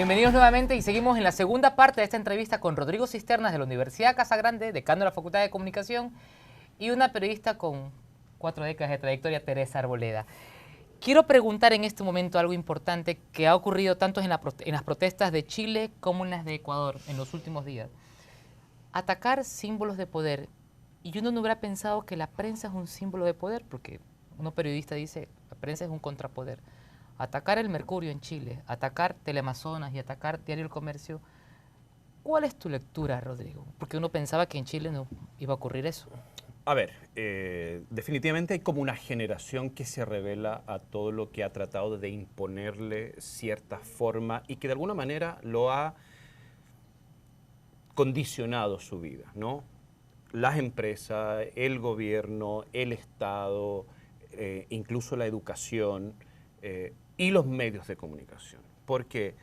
Bienvenidos nuevamente y seguimos en la segunda parte de esta entrevista con Rodrigo Cisternas de la Universidad Casagrande, decano de la Facultad de Comunicación, y una periodista con 4 décadas de trayectoria, Teresa Arboleda. Quiero preguntar en este momento algo importante que ha ocurrido tanto en las protestas de Chile como en las de Ecuador en los últimos días. Atacar símbolos de poder. Y uno no hubiera pensado que la prensa es un símbolo de poder, porque uno periodista dice, la prensa es un contrapoder. Atacar el Mercurio en Chile, atacar Teleamazonas y atacar Diario El Comercio. ¿Cuál es tu lectura, Rodrigo? Porque uno pensaba que en Chile no iba a ocurrir eso. A ver, definitivamente hay como una generación que se revela a todo lo que ha tratado de imponerle cierta forma y que de alguna manera lo ha condicionado su vida, ¿no? Las empresas, el gobierno, el Estado, incluso la educación y los medios de comunicación. ¿Por qué?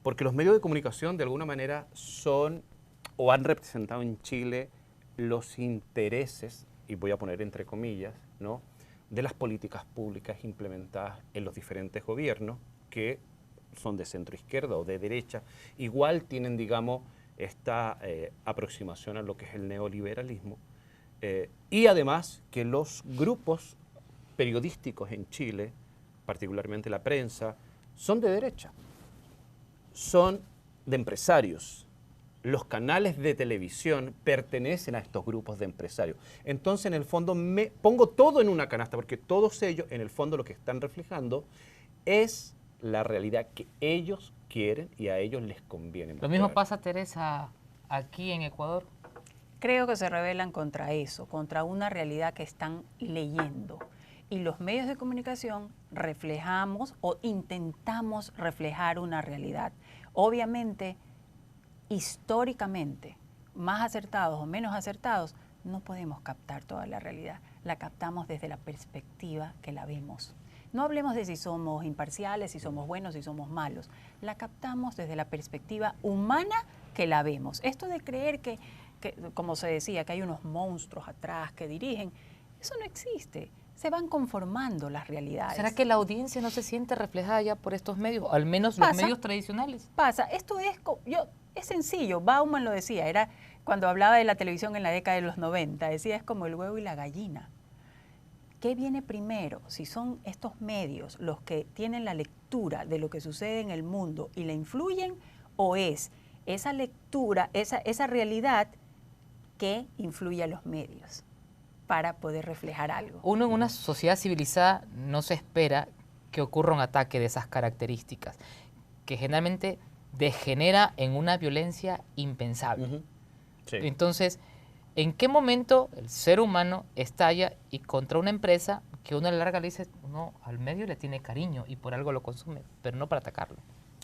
Porque los medios de comunicación de alguna manera son o han representado en Chile los intereses, y voy a poner entre comillas, ¿no?, de las políticas públicas implementadas en los diferentes gobiernos que son de centro izquierda o de derecha. Igual tienen, digamos, esta aproximación a lo que es el neoliberalismo. Y además que los grupos periodísticos en Chile, particularmente la prensa, son de derecha, son de empresarios. Los canales de televisión pertenecen a estos grupos de empresarios. Entonces, en el fondo, me pongo todo en una canasta, porque todos ellos, en el fondo, lo que están reflejando es la realidad que ellos quieren y a ellos les conviene. Lo mismo pasa, Teresa, aquí en Ecuador. Creo que se rebelan contra eso, contra una realidad que están leyendo. Y los medios de comunicación reflejamos o intentamos reflejar una realidad. Obviamente, históricamente, más acertados o menos acertados, no podemos captar toda la realidad. La captamos desde la perspectiva que la vemos. No hablemos de si somos imparciales, si somos buenos, si somos malos. La captamos desde la perspectiva humana que la vemos. Esto de creer que, como se decía, que hay unos monstruos atrás que dirigen, eso no existe. Se van conformando las realidades. ¿Será que la audiencia no se siente reflejada ya por estos medios, o al menos los medios tradicionales? Pasa. Esto es sencillo. Bauman lo decía, era cuando hablaba de la televisión en la década de los 90, decía, es como el huevo y la gallina. ¿Qué viene primero? Si son estos medios los que tienen la lectura de lo que sucede en el mundo y la influyen, o es esa lectura, esa realidad que influye a los medios para poder reflejar algo. Uno en una sociedad civilizada no se espera que ocurra un ataque de esas características, que generalmente degenera en una violencia impensable. Sí. Entonces, ¿en qué momento el ser humano estalla y contra una empresa que uno a la larga le dice, no, al medio le tiene cariño y por algo lo consume, pero no para atacarlo?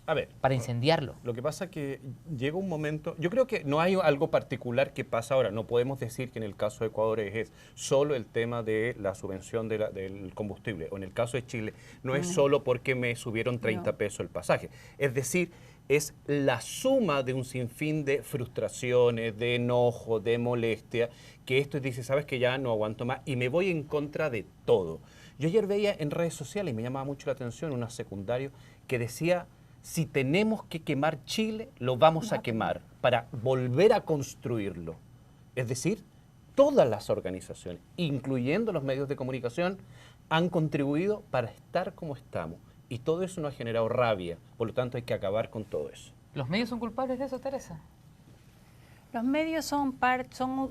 A ver, para incendiarlo. Lo que pasa es que llega un momento, yo creo que no hay algo particular que pasa ahora, no podemos decir que en el caso de Ecuador es solo el tema de la subvención del combustible, o en el caso de Chile no es solo porque me subieron 30 pesos el pasaje, es decir, es la suma de un sinfín de frustraciones, de enojo, de molestia, que esto dice, sabes que ya no aguanto más y me voy en contra de todo. Yo ayer veía en redes sociales y me llamaba mucho la atención una secundaria que decía, si tenemos que quemar Chile, lo vamos a quemar para volver a construirlo. Es decir, todas las organizaciones, incluyendo los medios de comunicación, han contribuido para estar como estamos. Y todo eso nos ha generado rabia. Por lo tanto, hay que acabar con todo eso. ¿Los medios son culpables de eso, Teresa? Los medios son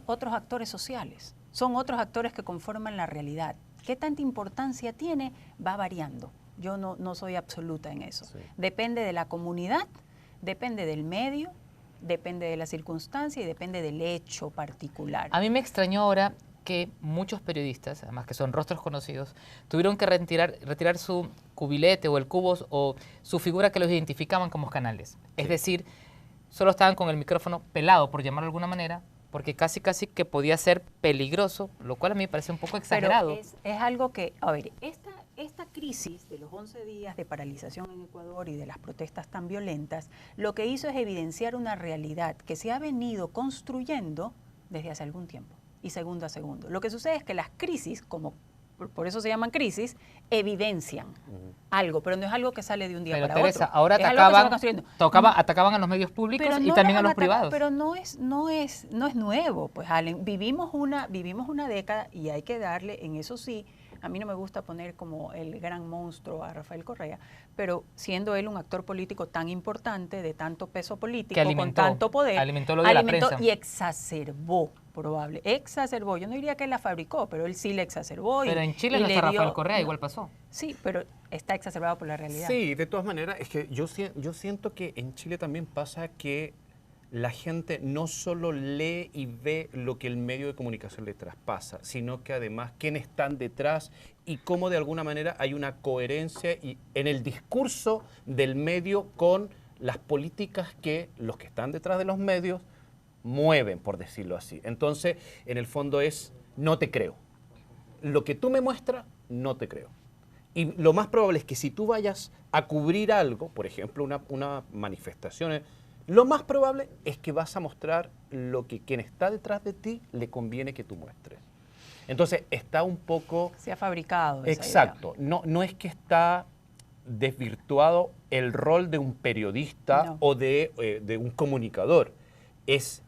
otros actores sociales. Son otros actores que conforman la realidad. ¿Qué tanta importancia tiene? Va variando. Yo no soy absoluta en eso. Sí. Depende de la comunidad, depende del medio, depende de la circunstancia y depende del hecho particular. A mí me extrañó ahora que muchos periodistas, además que son rostros conocidos, tuvieron que retirar su cubilete o el cubo o su figura que los identificaban como canales. Es decir, solo estaban con el micrófono pelado, por llamarlo de alguna manera, porque casi que podía ser peligroso, lo cual a mí me parece un poco exagerado. Pero es algo que, a ver, esta crisis de los 11 días de paralización en Ecuador y de las protestas tan violentas, lo que hizo es evidenciar una realidad que se ha venido construyendo desde hace algún tiempo y segundo a segundo. Lo que sucede es que las crisis, como por eso se llaman crisis, evidencian algo, pero no es algo que sale de un día Pero para Teresa, otro. ahora Es algo que se va construyendo. atacaban a los medios públicos Pero y no también los a los han atacado, privados. Pero no es nuevo, pues Allen, vivimos una década y hay que darle, en eso sí, a mí no me gusta poner como el gran monstruo a Rafael Correa, pero siendo él un actor político tan importante, de tanto peso político, con tanto poder, alimentó lo de la prensa. y exacerbó, exacerbó. Yo no diría que él la fabricó, pero él sí la exacerbó. Pero en Chile no está Rafael Correa, igual pasó. Sí, pero está exacerbado por la realidad. Sí, de todas maneras, es que yo siento que en Chile también pasa que la gente no solo lee y ve lo que el medio de comunicación le traspasa, sino que además quiénes están detrás y cómo de alguna manera hay una coherencia en el discurso del medio con las políticas que los que están detrás de los medios mueven, por decirlo así. Entonces, en el fondo es, no te creo. Lo que tú me muestras, no te creo. Y lo más probable es que si tú vayas a cubrir algo, por ejemplo, una manifestación, lo más probable es que vas a mostrar lo que quien está detrás de ti le conviene que tú muestres. Entonces, está un poco... Se ha fabricado. Exacto. No es que está desvirtuado el rol de un periodista o de un comunicador. Es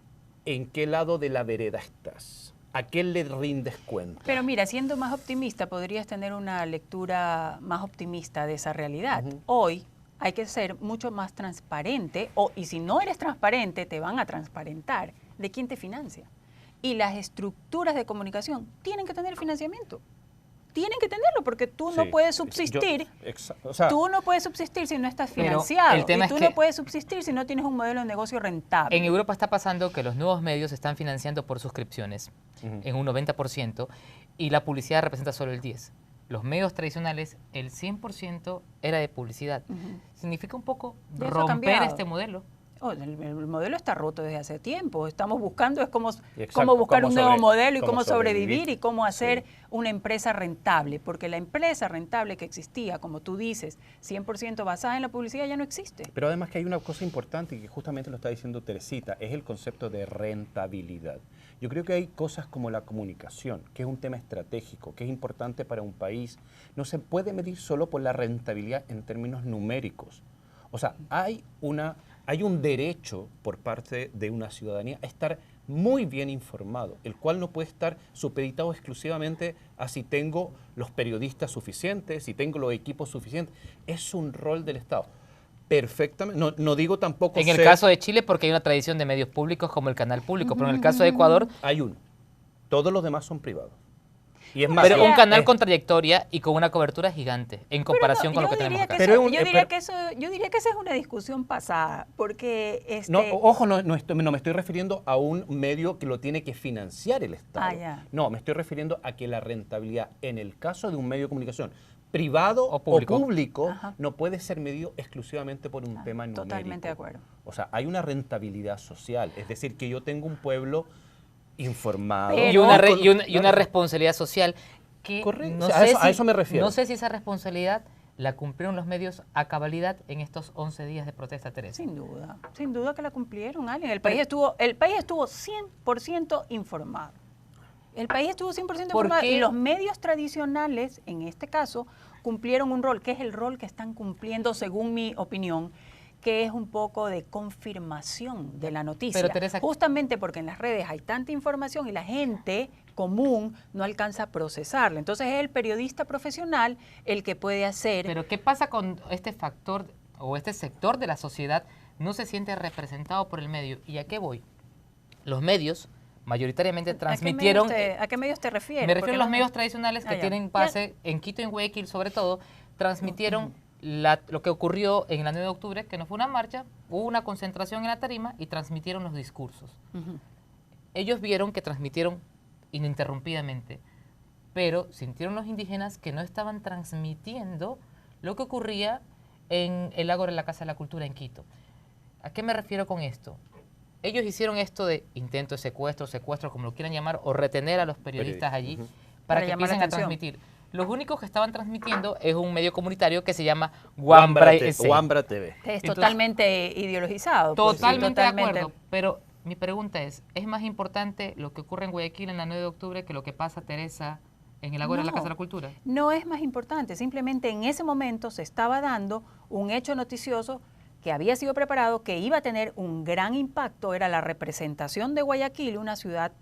en qué lado de la vereda estás. ¿A qué le rindes cuenta? Pero mira, siendo más optimista, podrías tener una lectura más optimista de esa realidad. Hoy hay que ser mucho más transparente, y si no eres transparente, te van a transparentar de quién te financia. Y las estructuras de comunicación tienen que tener financiamiento. Tienen que tenerlo porque tú no puedes subsistir. Tú no puedes subsistir si no estás financiado. El tema y tú no puedes subsistir si no tienes un modelo de negocio rentable. En Europa está pasando que los nuevos medios se están financiando por suscripciones en un 90% y la publicidad representa solo el 10%. Los medios tradicionales, el 100% era de publicidad. Significa un poco romper este modelo. El modelo está roto desde hace tiempo. Estamos buscando cómo buscar un nuevo modelo y cómo sobrevivir y cómo hacer una empresa rentable. Porque la empresa rentable que existía, como tú dices, 100% basada en la publicidad, ya no existe. Pero además que hay una cosa importante y que justamente lo está diciendo Teresita, es el concepto de rentabilidad. Yo creo que hay cosas como la comunicación, que es un tema estratégico, que es importante para un país. No se puede medir solo por la rentabilidad en términos numéricos. O sea, hay un derecho por parte de una ciudadanía a estar muy bien informado, el cual no puede estar supeditado exclusivamente a si tengo los periodistas suficientes, si tengo los equipos suficientes. Es un rol del Estado. Perfectamente. No digo tampoco... En el caso de Chile, porque hay una tradición de medios públicos como el canal público, pero en el caso de Ecuador... Hay uno. Todos los demás son privados. Y es más, pero un canal con trayectoria y con una cobertura gigante en comparación con lo que tenemos acá. Yo diría que esa es una discusión pasada, porque... Ojo, no me estoy refiriendo a un medio que lo tiene que financiar el Estado. No, me estoy refiriendo a que la rentabilidad en el caso de un medio de comunicación privado o público no puede ser medido exclusivamente por un tema numérico. Totalmente de acuerdo. O sea, hay una rentabilidad social, es decir, que yo tengo un pueblo informado. Y una responsabilidad social que correcto. A eso me refiero. No sé si esa responsabilidad la cumplieron los medios a cabalidad en estos 11 días de protesta, Teresa. Sin duda que la cumplieron, Allen. El país estuvo 100% informado. El país estuvo 100% informado y los medios tradicionales, en este caso, cumplieron un rol, que es el rol que están cumpliendo, según mi opinión, que es un poco de confirmación de la noticia. Pero, Teresa, justamente porque en las redes hay tanta información y la gente común no alcanza a procesarla. Entonces es el periodista profesional el que puede hacer... Pero ¿qué pasa con este factor o este sector de la sociedad no se siente representado por el medio? ¿Y a qué voy? Los medios mayoritariamente transmitieron... ¿A qué medios te refieres? Me refiero a los medios tradicionales que tienen base en Quito y en Guayaquil, sobre todo, transmitieron lo que ocurrió en la 9 de octubre, que no fue una marcha, hubo una concentración en la tarima y transmitieron los discursos. Ellos vieron que transmitieron ininterrumpidamente, pero sintieron los indígenas que no estaban transmitiendo lo que ocurría en el Ágora de la Casa de la Cultura en Quito. ¿A qué me refiero con esto? Ellos hicieron esto de intento de secuestro, como lo quieran llamar, o retener a los periodistas allí para que empiecen a transmitir. Los únicos que estaban transmitiendo es un medio comunitario que se llama Wambra TV. Es totalmente ideologizado. Totalmente de acuerdo, pero mi pregunta es más importante lo que ocurre en Guayaquil en la 9 de octubre que lo que pasa, Teresa, en el Ágora de la No. Casa de la Cultura. No es más importante, simplemente en ese momento se estaba dando un hecho noticioso que había sido preparado, que iba a tener un gran impacto, era la representación de Guayaquil, una ciudad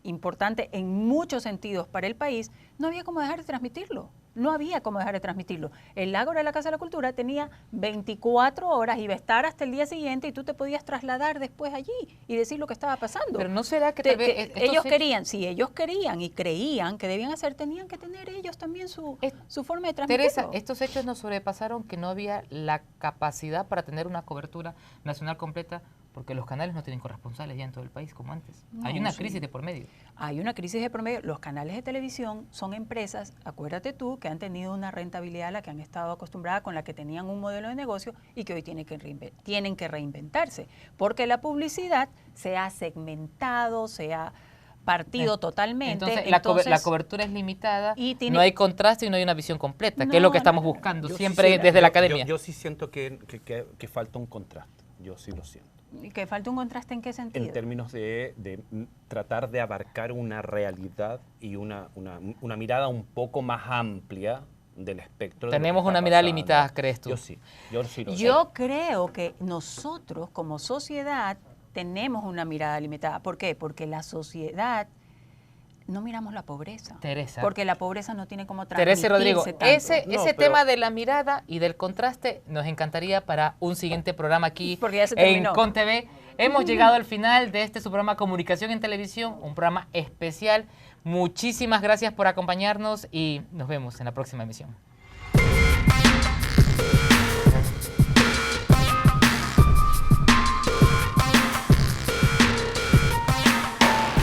importante en muchos sentidos para el país. No había cómo dejar de transmitirlo. No había cómo dejar de transmitirlo. El Ágora de la Casa de la Cultura tenía 24 horas, iba a estar hasta el día siguiente y tú te podías trasladar después allí y decir lo que estaba pasando. Pero no será que tal vez Ellos querían, si ellos querían y creían que debían hacer, tenían que tener ellos también su forma de transmitirlo. Teresa, estos hechos nos sobrepasaron que no había la capacidad para tener una cobertura nacional completa, porque los canales no tienen corresponsales ya en todo el país como antes. No, Hay una sí. crisis de por medio. Hay una crisis de promedio. Los canales de televisión son empresas, acuérdate tú, que han tenido una rentabilidad a la que han estado acostumbradas, con la que tenían un modelo de negocio y que hoy tienen que reinventarse. Porque la publicidad se ha segmentado, se ha partido totalmente. Entonces, la cobertura es limitada, y no hay contraste y no hay una visión completa, que es No, lo que estamos buscando Yo sí siempre siento- desde la academia. Yo sí siento que falta un contraste, yo sí lo siento. que falta un contraste en qué sentido. En términos de tratar de abarcar una realidad y una mirada un poco más amplia del espectro. de lo Tenemos que está una mirada pasando. limitada, ¿crees tú? Yo sí lo Yo creo que nosotros como sociedad tenemos una mirada limitada. ¿Por qué? Porque la sociedad no miramos la pobreza. Teresa. Porque la pobreza no tiene como transmitirse Teresa y Rodrigo, tanto. ese No, pero, pero- tema de la mirada y del contraste nos encantaría para un siguiente programa aquí Porque ya se en terminó. ConTV. Hemos llegado al final de este su programa Comunicación en Televisión, un programa especial. Muchísimas gracias por acompañarnos y nos vemos en la próxima emisión.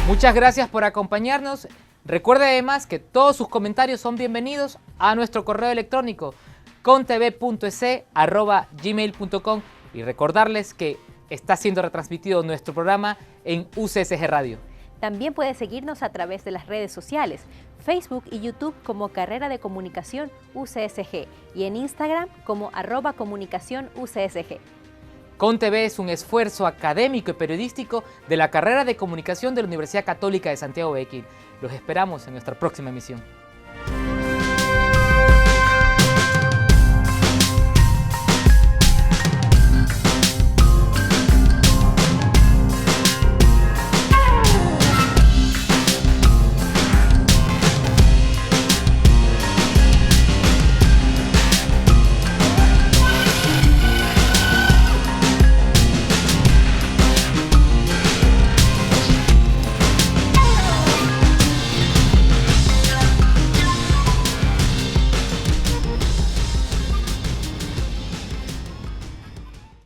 Muchas gracias por acompañarnos. Recuerde además que todos sus comentarios son bienvenidos a nuestro correo electrónico contv.es@gmail.com y recordarles que está siendo retransmitido nuestro programa en UCSG Radio. También puede seguirnos a través de las redes sociales, Facebook y YouTube como Carrera de Comunicación UCSG y en Instagram como @comunicación UCSG. ConTV es un esfuerzo académico y periodístico de la carrera de comunicación de la Universidad Católica de Santiago de Guayaquil. Los esperamos en nuestra próxima emisión.